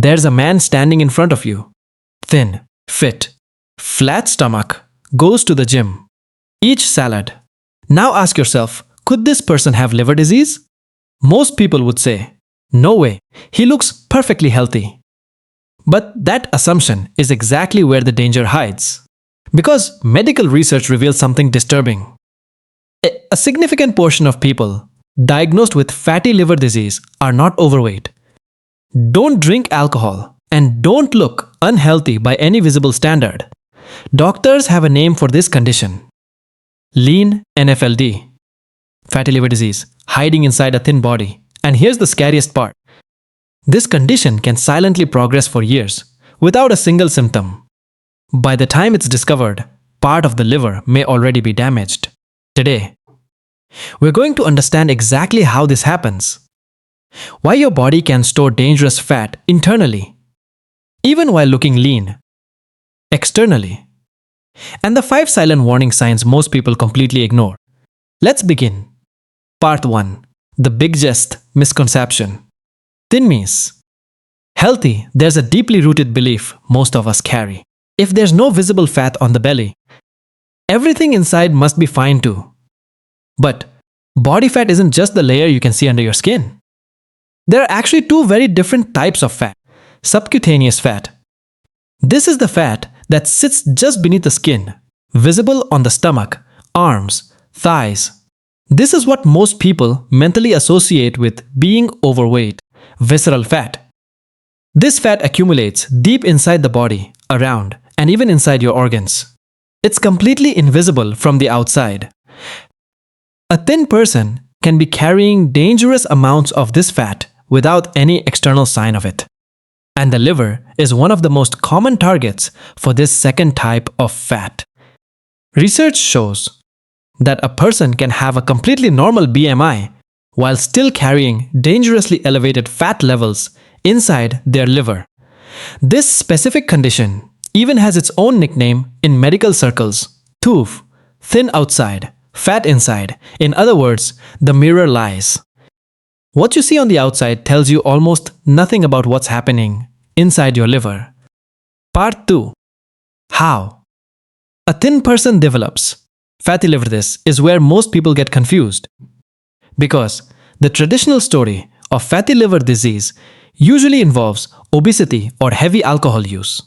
there's a man standing in front of you. Thin, fit, flat stomach, goes to the gym, eats salad. Now ask yourself, could this person have liver disease? Most people would say, no way, he looks perfectly healthy. But that assumption is exactly where the danger hides. Because medical research reveals something disturbing. A significant portion of people diagnosed with fatty liver disease are not overweight, don't drink alcohol, and don't look unhealthy by any visible standard. Doctors have a name for this condition. Lean NAFLD, fatty liver disease, hiding inside a thin body. And here's the scariest part. This condition can silently progress for years without a single symptom. By the time it's discovered, part of the liver may already be damaged. Today, we're going to understand exactly how this happens. Why your body can store dangerous fat internally, even while looking lean, externally. And the 5 silent warning signs most people completely ignore. Let's begin. Part 1. The biggest misconception. Thin means healthy. There's a deeply rooted belief most of us carry. If there's no visible fat on the belly, everything inside must be fine too. But body fat isn't just the layer you can see under your skin. There are actually 2 very different types of fat. Subcutaneous fat. This is the fat that sits just beneath the skin, visible on the stomach, arms, thighs. This is what most people mentally associate with being overweight, visceral fat. This fat accumulates deep inside the body, around, and even inside your organs. It's completely invisible from the outside. A thin person can be carrying dangerous amounts of this fat without any external sign of it. And the liver is one of the most common targets for this second type of fat. Research shows that a person can have a completely normal BMI while still carrying dangerously elevated fat levels inside their liver. This specific condition even has its own nickname in medical circles, TOOF, thin outside, fat inside. In other words, the mirror lies. What you see on the outside tells you almost nothing about what's happening inside your liver. Part 2. How a thin person develops fatty liver. This is where most people get confused. Because the traditional story of fatty liver disease usually involves obesity or heavy alcohol use.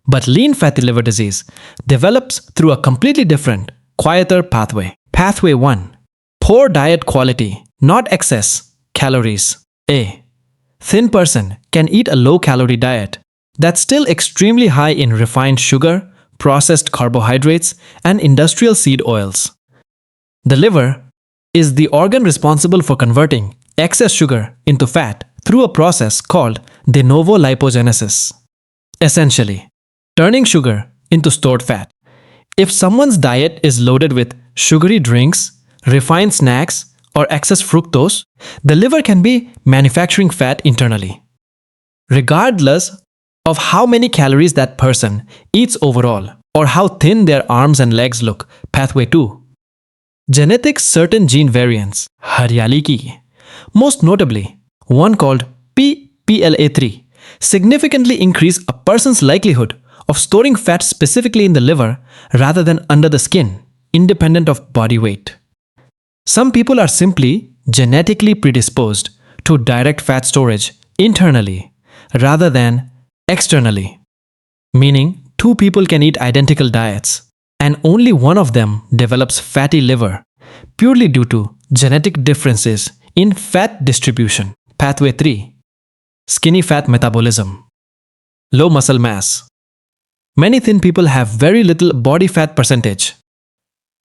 But lean fatty liver disease develops through a completely different, quieter pathway. Pathway 1. Poor diet quality, not excess calories. A thin person can eat a low-calorie diet that's still extremely high in refined sugar, processed carbohydrates, and industrial seed oils. The liver is the organ responsible for converting excess sugar into fat through a process called de novo lipogenesis. Essentially, turning sugar into stored fat. If someone's diet is loaded with sugary drinks, refined snacks, or excess fructose, the liver can be manufacturing fat internally, regardless of how many calories that person eats overall or how thin their arms and legs look. Pathway 2. Genetics. Certain gene variants, haryali ki, most notably one called PPLA3, significantly increase a person's likelihood of storing fat specifically in the liver rather than under the skin, independent of body weight. Some people are simply genetically predisposed to direct fat storage internally rather than externally, meaning 2 people can eat identical diets and only one of them develops fatty liver purely due to genetic differences in fat distribution. Pathway 3. Skinny fat metabolism. Low muscle mass. Many thin people have very little body fat percentage,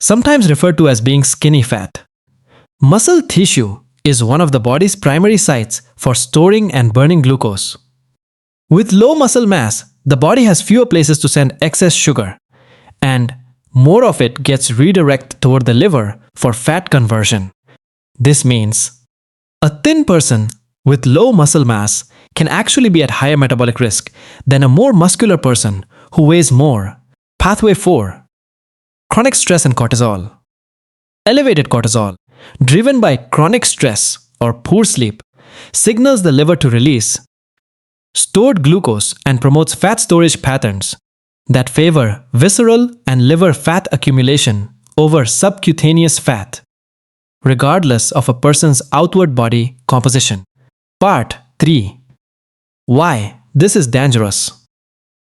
sometimes referred to as being skinny fat. Muscle tissue is one of the body's primary sites for storing and burning glucose. With low muscle mass, the body has fewer places to send excess sugar, and more of it gets redirected toward the liver for fat conversion. This means a thin person with low muscle mass can actually be at higher metabolic risk than a more muscular person who weighs more. Pathway 4. Chronic stress and cortisol. Elevated cortisol, driven by chronic stress or poor sleep, signals the liver to release stored glucose and promotes fat storage patterns that favor visceral and liver fat accumulation over subcutaneous fat, regardless of a person's outward body composition. Part 3. Why this is dangerous.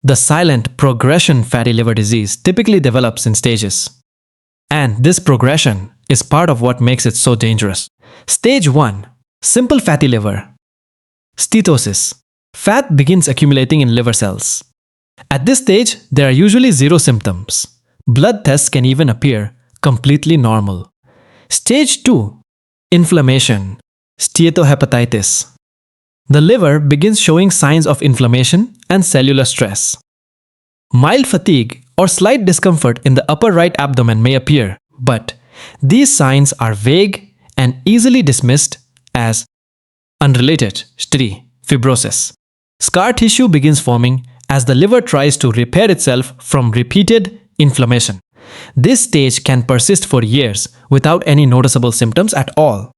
The silent progression fatty liver disease typically develops in stages. And this progression is part of what makes it so dangerous. Stage 1. Simple fatty liver. Steatosis. Fat begins accumulating in liver cells. At this stage, there are usually zero symptoms. Blood tests can even appear completely normal. Stage 2. Inflammation. Steatohepatitis. The liver begins showing signs of inflammation and cellular stress. Mild fatigue or slight discomfort in the upper right abdomen may appear, but these signs are vague and easily dismissed as unrelated. 3. Fibrosis. Scar tissue begins forming as the liver tries to repair itself from repeated inflammation. This stage can persist for years without any noticeable symptoms at all.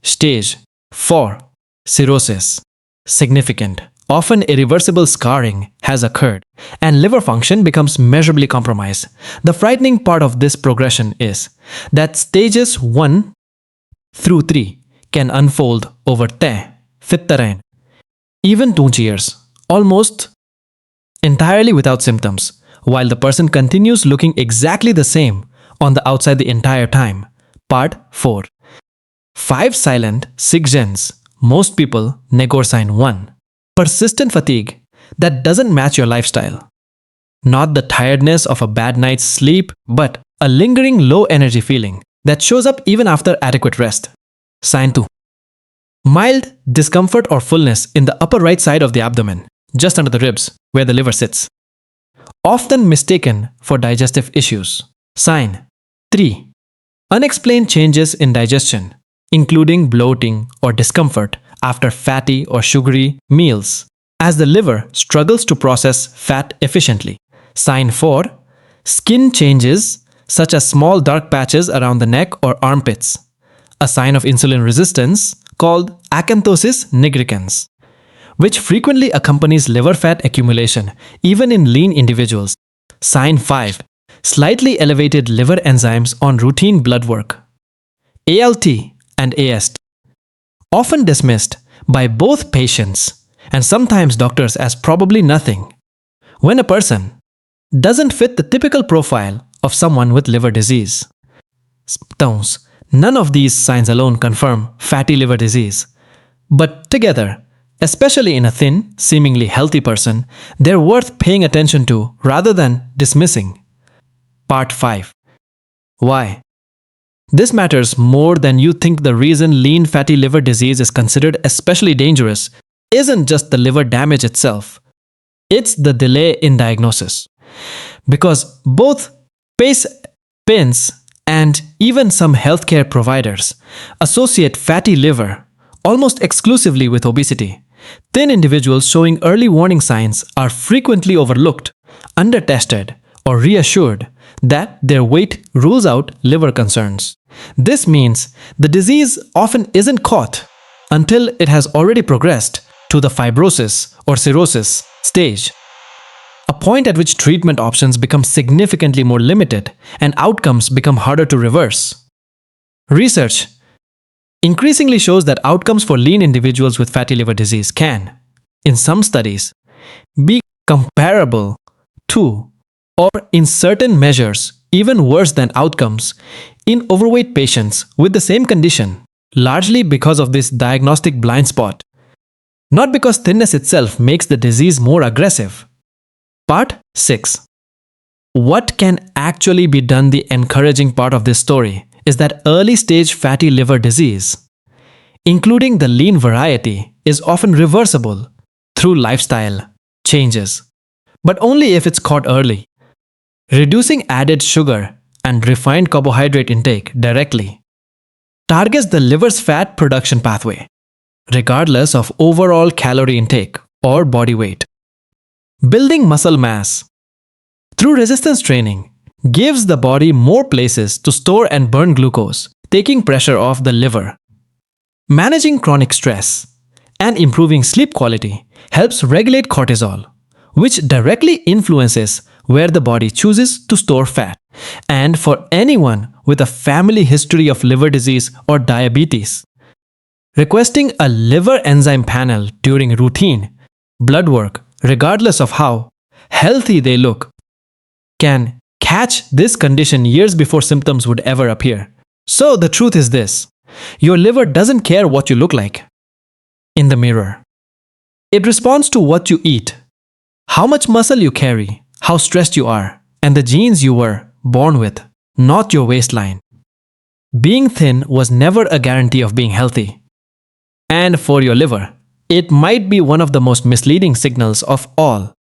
Stage 4. Cirrhosis. Significant, often irreversible scarring has occurred, and liver function becomes measurably compromised. The frightening part of this progression is that stages 1 through 3 can unfold over 15 even 2 years, almost entirely without symptoms, while the person continues looking exactly the same on the outside the entire time. Part 4. 5 silent signs most people negor. Sign 1. Persistent fatigue that doesn't match your lifestyle. Not the tiredness of a bad night's sleep, but a lingering low energy feeling that shows up even after adequate rest. Sign 2. Mild discomfort or fullness in the upper right side of the abdomen, just under the ribs, where the liver sits. Often mistaken for digestive issues. Sign 3. Unexplained changes in digestion, including bloating or discomfort after fatty or sugary meals, as the liver struggles to process fat efficiently. Sign 4. Skin changes, such as small dark patches around the neck or armpits, a sign of insulin resistance called acanthosis nigricans, which frequently accompanies liver fat accumulation even in lean individuals. Sign 5. Slightly elevated liver enzymes on routine blood work. ALT and AST, often dismissed by both patients and sometimes doctors as probably nothing. When a person doesn't fit the typical profile of someone with liver disease. None of these signs alone confirm fatty liver disease, but together, especially in a thin, seemingly healthy person, they're worth paying attention to rather than dismissing. Part 5. Why? This matters more than you think. The reason lean fatty liver disease is considered especially dangerous isn't just the liver damage itself. It's the delay in diagnosis. Because both patients and even some healthcare providers associate fatty liver almost exclusively with obesity. Thin individuals showing early warning signs are frequently overlooked, undertested, or reassured that their weight rules out liver concerns. This means the disease often isn't caught until it has already progressed to the fibrosis or cirrhosis stage, a point at which treatment options become significantly more limited and outcomes become harder to reverse. Research increasingly shows that outcomes for lean individuals with fatty liver disease can, in some studies, be comparable to, or in certain measures, even worse than outcomes in overweight patients with the same condition, largely because of this diagnostic blind spot, not because thinness itself makes the disease more aggressive. Part 6. What can actually be done? The encouraging part of this story is that early-stage fatty liver disease, including the lean variety, is often reversible through lifestyle changes, but only if it's caught early. Reducing added sugar and refined carbohydrate intake directly targets the liver's fat production pathway, regardless of overall calorie intake or body weight. Building muscle mass through resistance training gives the body more places to store and burn glucose, taking pressure off the liver. Managing chronic stress and improving sleep quality helps regulate cortisol, which directly influences where the body chooses to store fat. And for anyone with a family history of liver disease or diabetes, requesting a liver enzyme panel during routine blood work, regardless of how healthy they look, can catch this condition years before symptoms would ever appear. So the truth is this: your liver doesn't care what you look like in the mirror. It responds to what you eat, how much muscle you carry, how stressed you are, and the genes you were born with, not your waistline. Being thin was never a guarantee of being healthy. And for your liver, it might be one of the most misleading signals of all.